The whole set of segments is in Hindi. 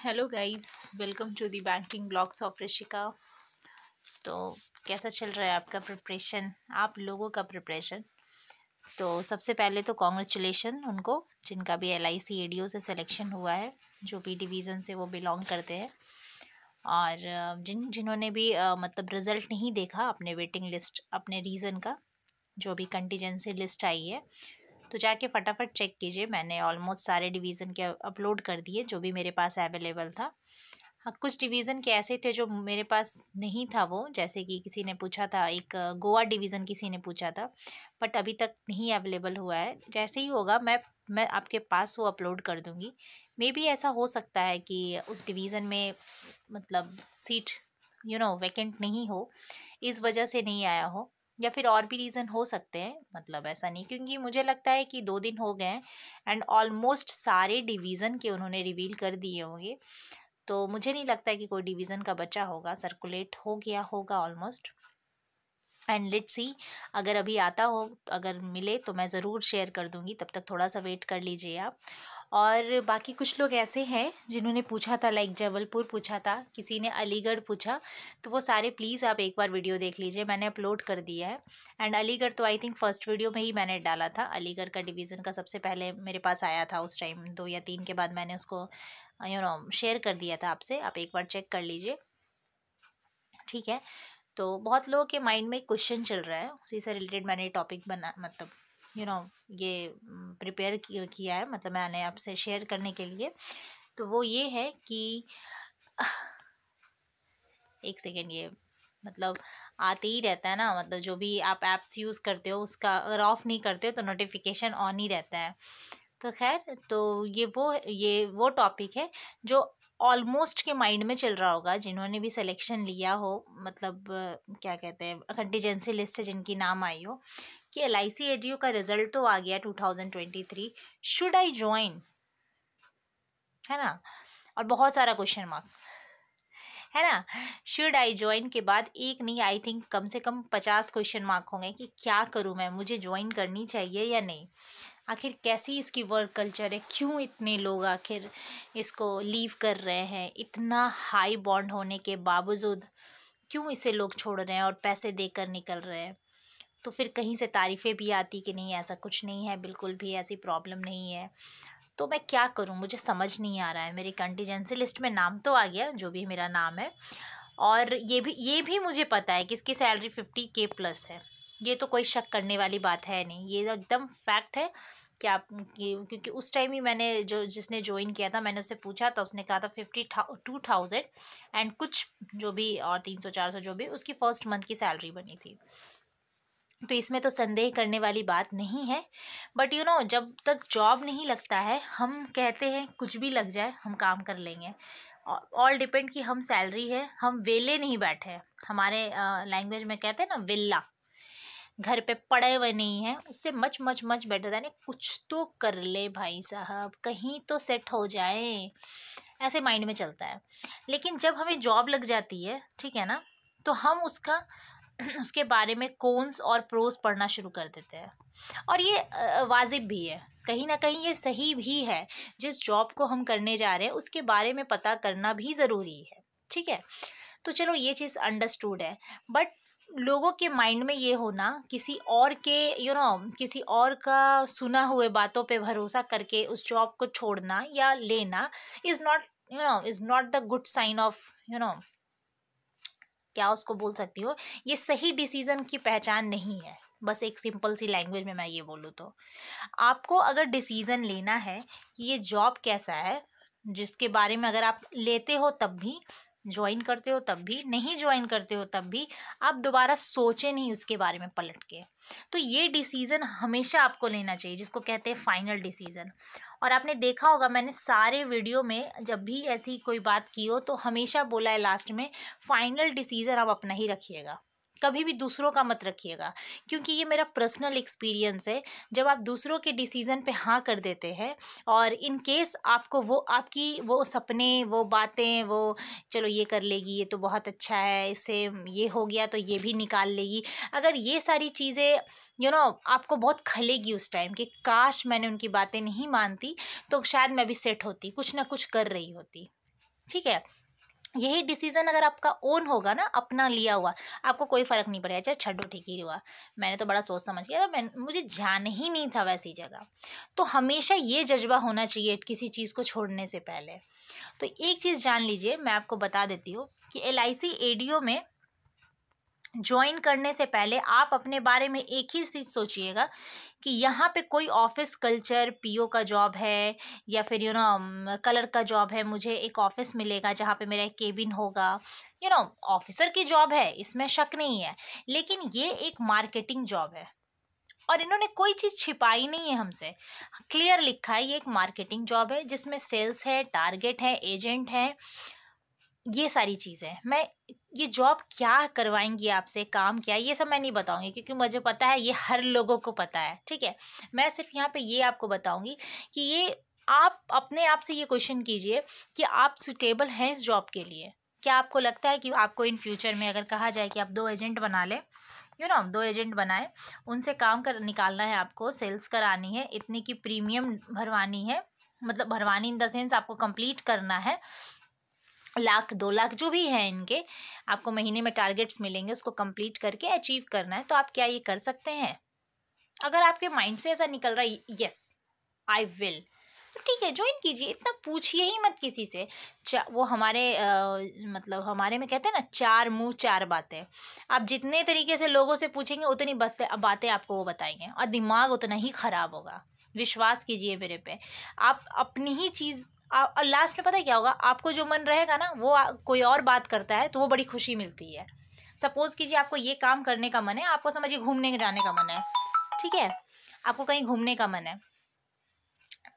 Hello guys, welcome to the banking blogs of Rishika. तो कैसा चल रहा है आपका प्रिपरेशन, आप लोगों का प्रिपरेशन? तो सबसे पहले तो कॉन्ग्रेचुलेशन उनको जिनका भी LIC ADO से सिलेक्शन हुआ है, जो भी डिवीज़न से वो बिलोंग करते हैं। और जिन्होंने भी मतलब रिज़ल्ट नहीं देखा, अपने वेटिंग लिस्ट, अपने रीज़न का जो भी कंटीजेंसी लिस्ट आई है, तो जाके फटाफट चेक कीजिए। मैंने ऑलमोस्ट सारे डिवीज़न के अपलोड कर दिए जो भी मेरे पास अवेलेबल था। हाँ, कुछ डिवीज़न के ऐसे थे जो मेरे पास नहीं था, वो जैसे कि किसी ने पूछा था, एक गोवा डिवीज़न किसी ने पूछा था, बट अभी तक नहीं अवेलेबल हुआ है। जैसे ही होगा मैं आपके पास वो अपलोड कर दूँगी। मे बी ऐसा हो सकता है कि उस डिवीज़न में मतलब सीट वैकेंट नहीं हो, इस वजह से नहीं आया हो, या फिर और भी रीज़न हो सकते हैं। मतलब ऐसा नहीं, क्योंकि मुझे लगता है कि 2 दिन हो गए हैं एंड ऑलमोस्ट सारे डिवीज़न के उन्होंने रिवील कर दिए होंगे। तो मुझे नहीं लगता है कि कोई डिवीज़न का बचा होगा, सर्कुलेट हो गया होगा ऑलमोस्ट। एंड लेट्स सी, अगर अभी आता हो, अगर मिले तो मैं ज़रूर शेयर कर दूँगी। तब तक थोड़ा सा वेट कर लीजिए आप। और बाकी कुछ लोग ऐसे हैं जिन्होंने पूछा था, लाइक जबलपुर पूछा था, किसी ने अलीगढ़ पूछा, तो वो सारे प्लीज़ आप एक बार वीडियो देख लीजिए, मैंने अपलोड कर दिया है। एंड अलीगढ़ तो आई थिंक फर्स्ट वीडियो में ही मैंने डाला था। अलीगढ़ का डिवीज़न का सबसे पहले मेरे पास आया था, उस टाइम 2 या 3 के बाद मैंने उसको शेयर कर दिया था आपसे। आप एक बार चेक कर लीजिए, ठीक है। तो बहुत लोगों के माइंड में क्वेश्चन चल रहा है, उसी से रिलेटेड मैंने टॉपिक बना, मतलब ये प्रिपेयर किया है, मतलब मैंने आपसे शेयर करने के लिए। तो वो ये है कि एक सेकेंड, ये मतलब आते ही रहता है ना, मतलब जो भी आप ऐप्स यूज़ करते हो उसका अगर ऑफ़ नहीं करते हो तो नोटिफिकेशन ऑन ही रहता है। तो खैर, तो ये वो टॉपिक है जो ऑलमोस्ट के माइंड में चल रहा होगा, जिन्होंने भी सिलेक्शन लिया हो, मतलब क्या कहते हैं, कंटीजेंसी लिस्ट से जिनकी नाम आई हो कि LIC ADO का रिजल्ट तो आ गया 2023, शुड आई ज्वाइन, है ना। और बहुत सारा क्वेश्चन मार्क है ना। शुड आई ज्वाइन के बाद एक नहीं, आई थिंक कम से कम 50 क्वेश्चन मार्क होंगे कि क्या करूँ मैं, मुझे ज्वाइन करनी चाहिए या नहीं, आखिर कैसी इसकी वर्क कल्चर है, क्यों इतने लोग आखिर इसको लीव कर रहे हैं, इतना हाई बॉन्ड होने के बावजूद क्यों इसे लोग छोड़ रहे हैं और पैसे देकर निकल रहे हैं। तो फिर कहीं से तारीफ़ें भी आती कि नहीं, ऐसा कुछ नहीं है, बिल्कुल भी ऐसी प्रॉब्लम नहीं है। तो मैं क्या करूं, मुझे समझ नहीं आ रहा है। मेरी कंटीजेंसी लिस्ट में नाम तो आ गया, जो भी मेरा नाम है, और ये भी मुझे पता है कि इसकी सैलरी 50K प्लस है। ये तो कोई शक करने वाली बात है नहीं, ये एकदम फैक्ट है कि आप क्योंकि उस टाइम ही मैंने जिसने ज्वाइन किया था, मैंने उससे पूछा था, उसने कहा था 52,000 एंड कुछ जो भी, और 300-400 जो भी उसकी फर्स्ट मंथ की सैलरी बनी थी। तो इसमें तो संदेह करने वाली बात नहीं है। बट जब तक जॉब नहीं लगता है, हम कहते हैं कुछ भी लग जाए हम काम कर लेंगे। ऑल डिपेंड कि हम सैलरी है, हम वेले नहीं बैठे हैं। हमारे लैंग्वेज में कहते हैं ना, विल्ला, घर पे पड़े हुए नहीं हैं, उससे मच मच मच बेटर है कुछ तो कर ले भाई साहब, कहीं तो सेट हो जाए, ऐसे माइंड में चलता है। लेकिन जब हमें जॉब लग जाती है, ठीक है ना, तो हम उसका उसके बारे में कॉन्स और प्रोस पढ़ना शुरू कर देते हैं। और ये वाजिब भी है, कहीं ना कहीं ये सही भी है। जिस जॉब को हम करने जा रहे हैं उसके बारे में पता करना भी ज़रूरी है, ठीक है। तो चलो ये चीज़ अंडरस्टूड है। बट लोगों के माइंड में ये होना, किसी और के किसी और का सुना हुए बातों पे भरोसा करके उस जॉब को छोड़ना या लेना is not the good sign of क्या उसको बोल सकती हूँ, ये सही डिसीज़न की पहचान नहीं है। बस एक सिंपल सी लैंग्वेज में मैं ये बोलूँ तो, आपको अगर डिसीज़न लेना है कि ये जॉब कैसा है, जिसके बारे में अगर आप लेते हो तब भी, ज्वाइन करते हो तब भी, नहीं ज्वाइन करते हो तब भी, आप दोबारा सोचें नहीं उसके बारे में पलट के। तो ये डिसीज़न हमेशा आपको लेना चाहिए, जिसको कहते हैं फाइनल डिसीज़न। और आपने देखा होगा, मैंने सारे वीडियो में जब भी ऐसी कोई बात की हो तो हमेशा बोला है लास्ट में, फाइनल डिसीज़न आप अपना ही रखिएगा, कभी भी दूसरों का मत रखिएगा। क्योंकि ये मेरा पर्सनल एक्सपीरियंस है, जब आप दूसरों के डिसीज़न पे हाँ कर देते हैं और इन केस आपको वो आपकी वो सपने, वो बातें, वो चलो ये कर लेगी, ये तो बहुत अच्छा है, इससे ये हो गया तो ये भी निकाल लेगी, अगर ये सारी चीज़ें आपको बहुत खलेगी उस टाइम कि काश मैंने उनकी बातें नहीं मानती, तो शायद मैं भी सेट होती, कुछ ना कुछ कर रही होती। ठीक है। यही डिसीजन अगर आपका ओन होगा ना, अपना लिया हुआ, आपको कोई फर्क नहीं पड़ेगा, चाहे छड्डो ठीक ही हुआ, मैंने तो बड़ा सोच समझ किया था, मुझे जाना ही नहीं था वैसी जगह। तो हमेशा ये जज्बा होना चाहिए किसी चीज़ को छोड़ने से पहले। तो एक चीज़ जान लीजिए, मैं आपको बता देती हूँ कि LIC ADO में ज्वाइन करने से पहले आप अपने बारे में एक ही चीज़ सोचिएगा कि यहाँ पे कोई ऑफिस कल्चर, PO का जॉब है या फिर कलर का जॉब है, मुझे एक ऑफिस मिलेगा जहाँ पे मेरा एक केबिन होगा, ऑफिसर की जॉब है, इसमें शक नहीं है। लेकिन ये एक मार्केटिंग जॉब है और इन्होंने कोई चीज़ छिपाई नहीं है हमसे, क्लियर लिखा है ये एक मार्केटिंग जॉब है जिसमें सेल्स है, टारगेट है, एजेंट है, ये सारी चीज़ें। मैं ये जॉब क्या करवाएंगी आपसे, काम क्या, ये सब मैं नहीं बताऊंगी क्योंकि मुझे पता है ये हर लोगों को पता है, ठीक है। मैं सिर्फ यहाँ पे ये आपको बताऊंगी कि ये आप अपने आप से ये क्वेश्चन कीजिए कि आप सुटेबल हैं इस जॉब के लिए। क्या आपको लगता है कि आपको इन फ्यूचर में अगर कहा जाए कि आप 2 एजेंट बना लें, 2 एजेंट बनाए, उनसे काम कर निकालना है, आपको सेल्स करानी है, इतनी की प्रीमियम भरवानी है, मतलब भरवानी इन द सेंस आपको कंप्लीट करना है, 1,00,000 2,00,000 जो भी है इनके, आपको महीने में टारगेट्स मिलेंगे, उसको कंप्लीट करके अचीव करना है। तो आप क्या ये कर सकते हैं? अगर आपके माइंड से ऐसा निकल रहा है यस आई विल, तो ठीक है, ज्वाइन कीजिए। इतना पूछिए ही मत किसी से। वो हमारे मतलब हमारे में कहते हैं ना, 4 मुंह 4 बातें। आप जितने तरीके से लोगों से पूछेंगे उतनी बातें आपको वो बताएंगे और दिमाग उतना ही खराब होगा। विश्वास कीजिए मेरे पे। आप अपनी ही चीज़, और लास्ट में पता है क्या होगा, आपको जो मन रहेगा ना वो कोई और बात करता है तो वो बड़ी खुशी मिलती है। सपोज कीजिए आपको ये काम करने का मन है, आपको समझिए घूमने जाने का मन है, ठीक है, आपको कहीं घूमने का मन है।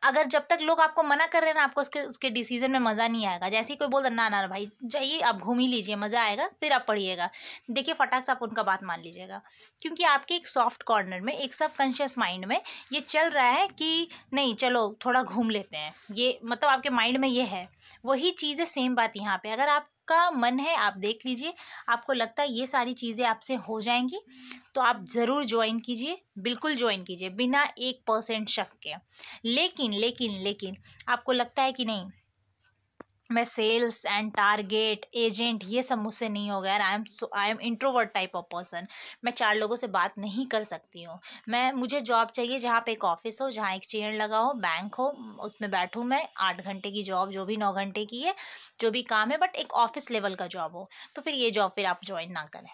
अगर जब तक लोग आपको मना कर रहे हैं ना, आपको उसके डिसीजन में मज़ा नहीं आएगा। जैसे ही कोई बोल ना ना भाई जाइए, आप घूम ही लीजिए, मज़ा आएगा, फिर आप पढ़िएगा, देखिए फटाक से आप उनका बात मान लीजिएगा। क्योंकि आपके एक सॉफ्ट कॉर्नर में, एक सबकॉन्शियस माइंड में ये चल रहा है कि नहीं चलो थोड़ा घूम लेते हैं, ये मतलब आपके माइंड में ये है। वही चीज़ है, सेम बात यहाँ पे। अगर आपका मन है, आप देख लीजिए, आपको लगता है ये सारी चीज़ें आपसे हो जाएंगी, तो आप ज़रूर ज्वाइन कीजिए, बिल्कुल ज्वाइन कीजिए बिना 1% शक के। लेकिन लेकिन लेकिन आपको लगता है कि नहीं, मैं सेल्स एंड टारगेट एजेंट ये सब मुझसे नहीं होगा यार, I am introvert type of person, मैं 4 लोगों से बात नहीं कर सकती हूँ, मुझे जॉब चाहिए जहाँ पे एक ऑफिस हो, जहाँ एक चेयर लगा हो, बैंक हो, उसमें बैठूँ मैं, 8 घंटे की जॉब, जो भी 9 घंटे की है, जो भी काम है, बट एक ऑफिस लेवल का जॉब हो, तो फिर ये जॉब फिर आप ज्वाइन ना करें।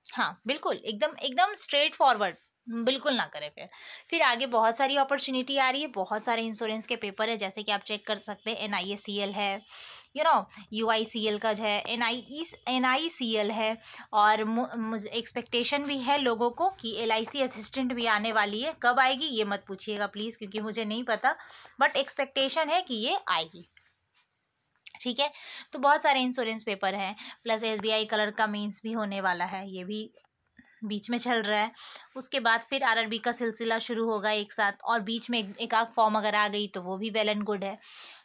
हाँ बिल्कुल, एकदम एकदम स्ट्रेट फॉरवर्ड, बिल्कुल ना करें। फिर आगे बहुत सारी अपॉर्चुनिटी आ रही है, बहुत सारे इंश्योरेंस के पेपर है, जैसे कि आप चेक कर सकते हैं, NIACL है, UICL का है, NICL है, और मुझे एक्सपेक्टेशन भी है लोगों को कि LIC असिस्टेंट भी आने वाली है। कब आएगी ये मत पूछिएगा प्लीज़, क्योंकि मुझे नहीं पता, बट एक्सपेक्टेशन है कि ये आएगी, ठीक है। तो बहुत सारे इंश्योरेंस पेपर हैं, प्लस SBI कलर का मेंस भी होने वाला है, ये भी बीच में चल रहा है। उसके बाद फिर RRB का सिलसिला शुरू होगा एक साथ, और बीच में एक आध फॉर्म अगर आ गई तो वो भी वेल एंड गुड है।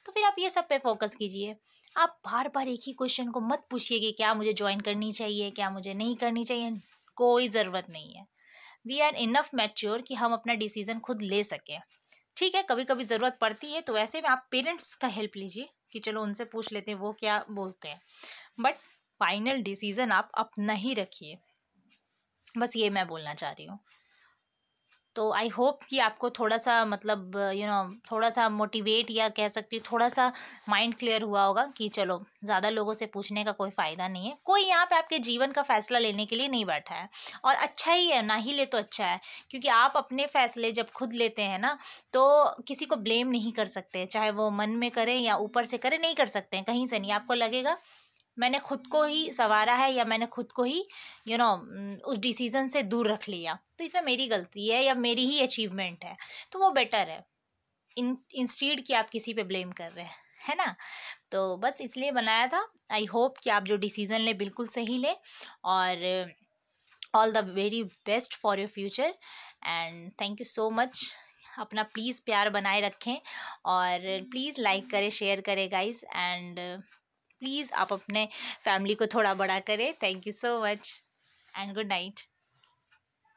तो फिर आप ये सब पे फोकस कीजिए। आप बार बार एक ही क्वेश्चन को मत पूछिए कि क्या मुझे ज्वाइन करनी चाहिए, क्या मुझे नहीं करनी चाहिए, कोई ज़रूरत नहीं है। वी आर इनफ मैच्योर कि हम अपना डिसीज़न खुद ले सकें, ठीक है। कभी कभी ज़रूरत पड़ती है तो वैसे में आप पेरेंट्स का हेल्प लीजिए कि चलो उनसे पूछ लेते हैं वो क्या बोलते हैं, बट फाइनल डिसीज़न आप अपना ही रखिए, बस ये मैं बोलना चाह रही हूँ। तो आई होप कि आपको थोड़ा सा मतलब थोड़ा सा मोटिवेट, या कह सकती हूँ थोड़ा सा माइंड क्लियर हुआ होगा कि चलो ज़्यादा लोगों से पूछने का कोई फ़ायदा नहीं है, कोई यहाँ पे आपके जीवन का फ़ैसला लेने के लिए नहीं बैठा है। और अच्छा ही है, ना ही ले तो अच्छा है, क्योंकि आप अपने फ़ैसले जब खुद लेते हैं ना, तो किसी को ब्लेम नहीं कर सकते, चाहे वो मन में करें या ऊपर से करें, नहीं कर सकते हैं, कहीं से नहीं। आपको लगेगा मैंने खुद को ही संवारा है, या मैंने खुद को ही उस डिसीज़न से दूर रख लिया, तो इसमें मेरी गलती है या मेरी ही अचीवमेंट है, तो वो बेटर है इंस्टीड कि आप किसी पे ब्लेम कर रहे हैं, है ना। तो बस इसलिए बनाया था। आई होप कि आप जो डिसीज़न ले बिल्कुल सही ले, और all the very best for your future, and thank you so much. अपना प्लीज़ प्यार बनाए रखें, और प्लीज़ लाइक करें, शेयर करें गाइस, एंड प्लीज़ आप अपने फैमिली को थोड़ा बड़ा करें। Thank you so much and good night.